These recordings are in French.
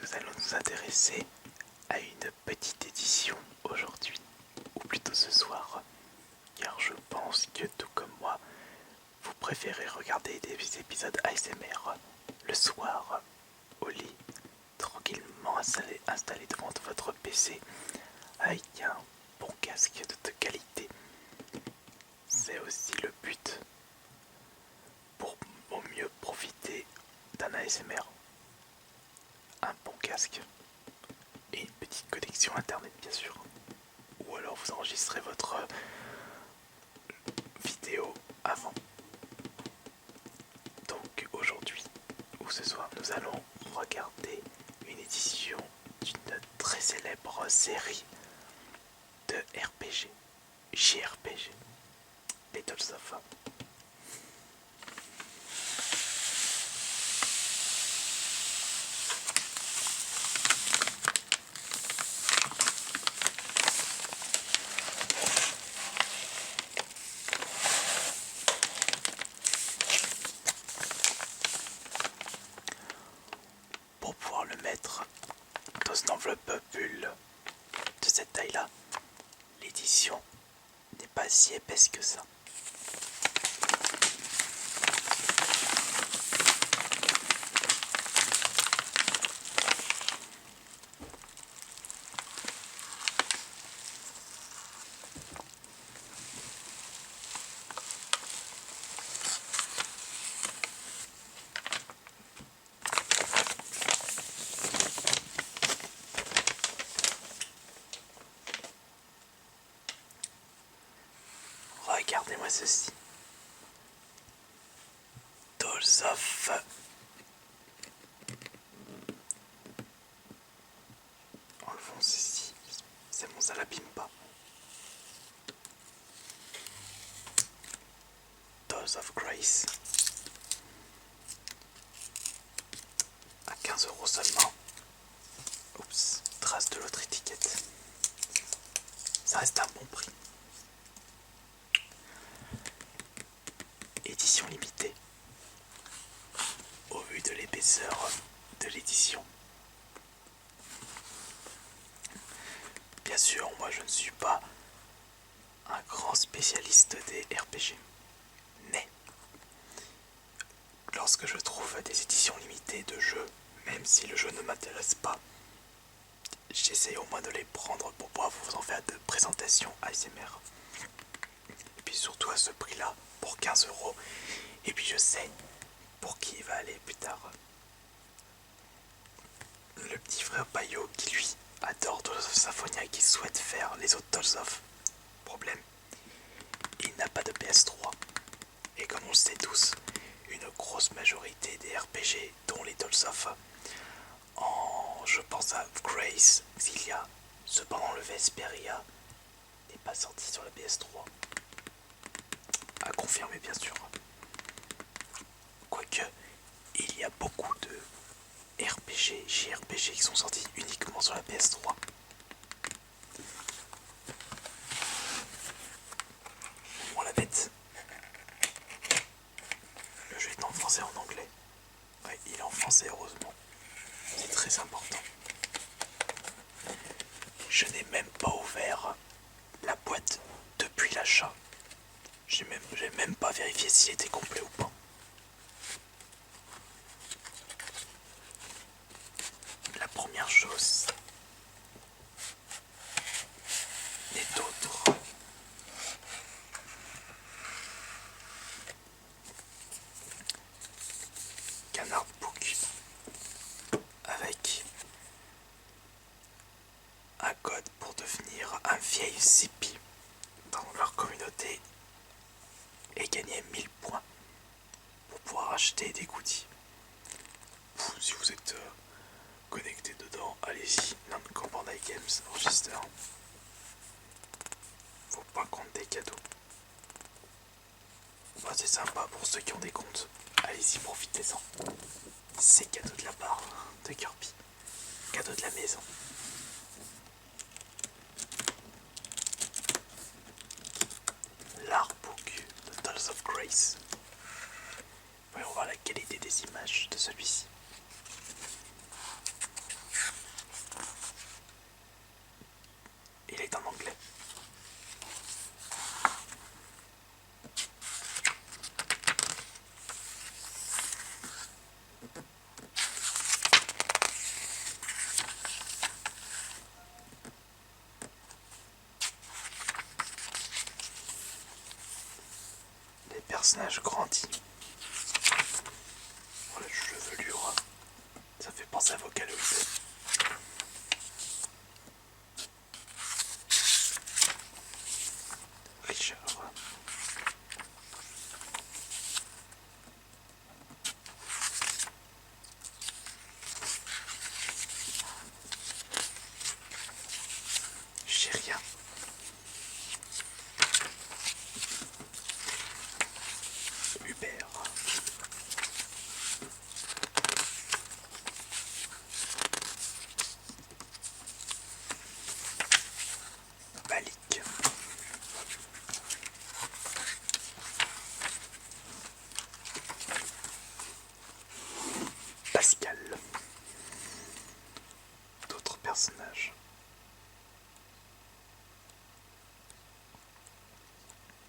nous allons nous intéresser à une petite édition aujourd'hui, ou plutôt ce soir, car je pense que tout comme moi, vous préférez regarder des épisodes ASMR le soir, au lit, tranquillement installé devant votre PC, avec un bon casque de qualité. C'est aussi le but pour au mieux profiter d'un ASMR. Un bon casque et une petite connexion internet bien sûr. Ou alors vous enregistrez votre vidéo avant. Donc aujourd'hui ou ce soir nous allons regarder une édition d'une très célèbre série de RPG, JRPG, les Tales of. Pour pouvoir le mettre dans une enveloppe bulle de cette taille-là, l'édition n'est pas si épaisse que ça. Regardez-moi ceci. Tales of. Enlevons ceci. C'est bon, ça l'abîme pas. Tales of Grace. À 15 € seulement. Oups, trace de l'autre étiquette. Ça reste un bon prix. Édition limitée. Au vu de l'épaisseur de l'édition. Bien sûr, moi je ne suis pas un grand spécialiste des RPG. Mais lorsque je trouve des éditions limitées de jeux, même si le jeu ne m'intéresse pas, j'essaie au moins de les prendre pour pouvoir vous en faire de présentations ASMR. Et puis surtout à ce prix-là, pour 15 €. Et puis je sais pour qui il va aller plus tard. Le petit frère Bayo qui lui adore Tales of Symphonia et qui souhaite faire les autres Tales of. Problème, il n'a pas de PS3. Et comme on le sait tous, une grosse majorité des RPG, dont les Tales of, je pense à Grace, Xillia, cependant le Vesperia n'est pas sorti sur la PS3. À confirmer bien sûr. Quoique, il y a beaucoup de RPG, JRPG qui sont sortis uniquement sur la PS3. On la bête. Le jeu est en français et en anglais. Ouais, il est en français heureusement. C'est très important. Je n'ai même pas ouvert la boîte depuis l'achat. J'ai même pas vérifié s'il était complet ou pas. La première chose n'est autre qu'un artbook avec un code pour devenir un vieil CP dans leur communauté et gagner 1000 points pour pouvoir acheter des goodies. Si vous êtes connecté dedans, allez-y, Namco Bandai Games, Register. Vos points comptent des cadeaux. Bah, c'est sympa pour ceux qui ont des comptes. Allez-y, profitez-en. C'est cadeau de la part de Kirby. Cadeau de la maison. L'artbook de Tales of Grace. Voyons voir la qualité des images de celui-ci. personnage grandit. Oh, le chevelure, ça fait penser à Vocaloid. Richard. Chéria. Hubert. Malik. Pascal. D'autres personnages.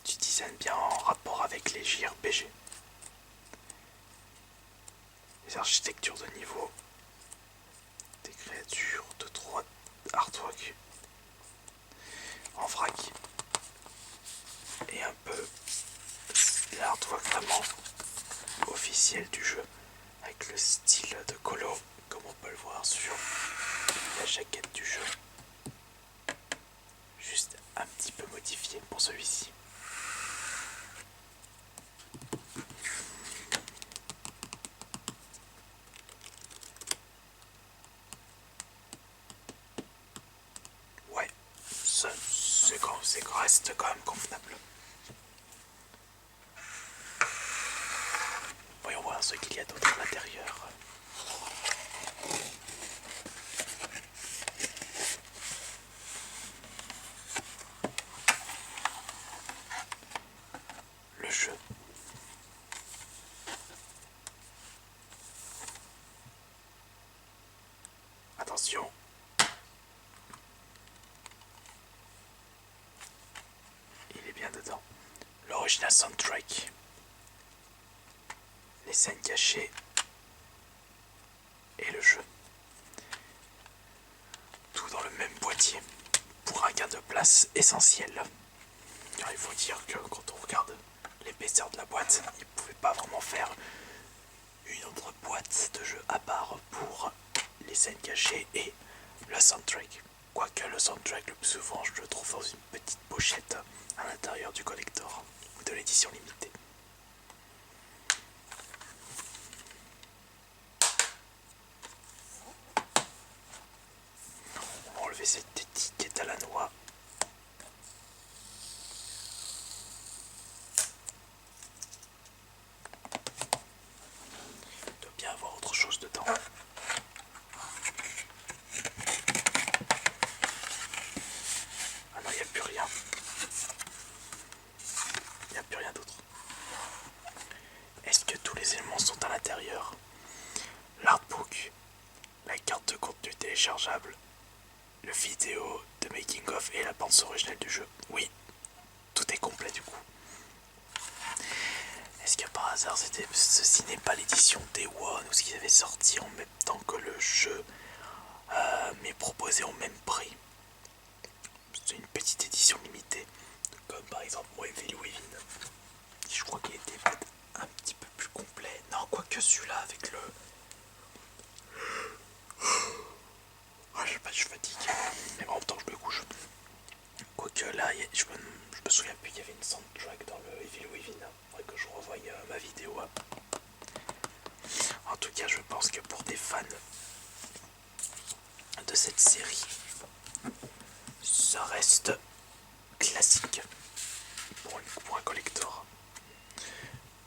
Tu designes bien en rapport avec les JRPG. Les architectures de niveau. Des créatures de 3 artwork en vrac. Et un peu l'artwork vraiment officiel du jeu. Avec le style de colo, comme on peut le voir sur la jaquette du jeu. Juste un petit peu modifié pour celui-ci. Ouais, ça reste quand même convenable. Voyons voir ce qu'il y a d'autre à l'intérieur. Le jeu. Attention. Il est bien dedans. L'original soundtrack. Les scènes cachées. Et le jeu. Tout dans le même boîtier. Pour un gain de place essentiel. Car il faut dire que quand on regarde l'épaisseur de la boîte, il ne pouvait pas vraiment faire une autre boîte de jeu à part pour les scènes cachées et le soundtrack. Quoique le soundtrack, le plus souvent, je le trouve dans une petite pochette à l'intérieur du collector ou de l'édition limitée. On va enlever cette étiquette à la noix. Il doit bien avoir autre chose dedans. Ah non, il n'y a plus rien. Il n'y a plus rien d'autre. Est-ce que tous les éléments sont à l'intérieur? L'artbook, la carte de contenu téléchargeable, le vidéo de making of et la bande originale du jeu. Oui, tout est complet du coup. Est-ce que par hasard ceci n'est pas l'édition Day One ou ce qui avait sorti en même temps que le jeu mais proposé au même prix? C'est une petite édition limitée, comme par exemple Evil Within. Je crois qu'il était peut-être un petit peu plus complet. Non, quoique celui-là avec le... Ah, je sais pas, je fatigue. Mais en même temps, je me couche. Quoique là, je me souviens plus qu'il y avait une soundtrack dans le Evil Within. Il faudrait que je revoie ma vidéo. En tout cas, je pense que pour des fans de cette série, ça reste classique pour un collector.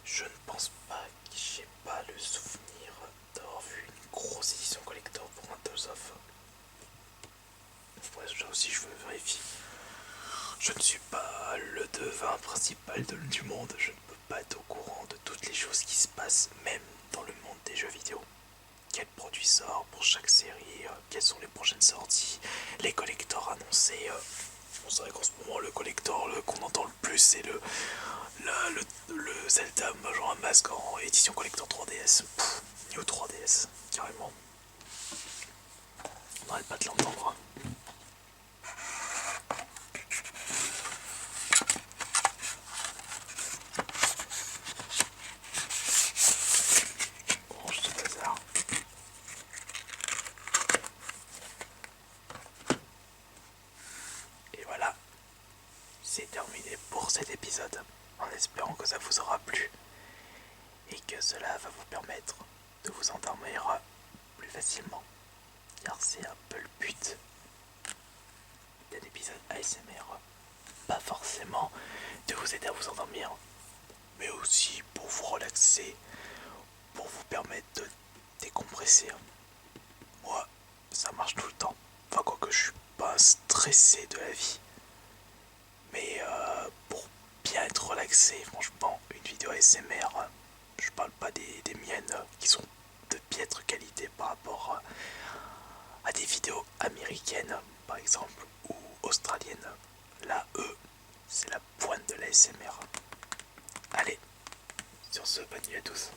Je ne pense pas que j'ai pas le souvenir d'avoir vu une grosse édition collector pour un Tales of. Ouais, ça aussi je veux vérifier. Je ne suis pas le devin principal du monde, je ne peux pas être au courant de toutes les choses qui se passent, même dans le monde des jeux vidéo. Quel produit sort pour chaque série, quelles sont les prochaines sorties, les collectors annoncés. C'est vrai qu'en ce moment, le collector qu'on entend le plus, c'est le Zelda Majora's Mask en édition collector 3DS. New 3DS, carrément. On n'arrête pas de l'entendre. espérant que ça vous aura plu et que cela va vous permettre de vous endormir plus facilement, car c'est un peu le but d'un épisode ASMR. Pas forcément de vous aider à vous endormir, mais aussi pour vous relaxer, pour vous permettre de décompresser. Moi, ça marche tout le temps. Enfin, quoique je suis pas stressé de la vie. Mais pour bien être relaxé, franchement, une vidéo ASMR, je parle pas des miennes qui sont de piètre qualité par rapport à des vidéos américaines, par exemple, ou australiennes. Là, eux, c'est la pointe de l'ASMR. Allez, sur ce, bonne nuit à tous.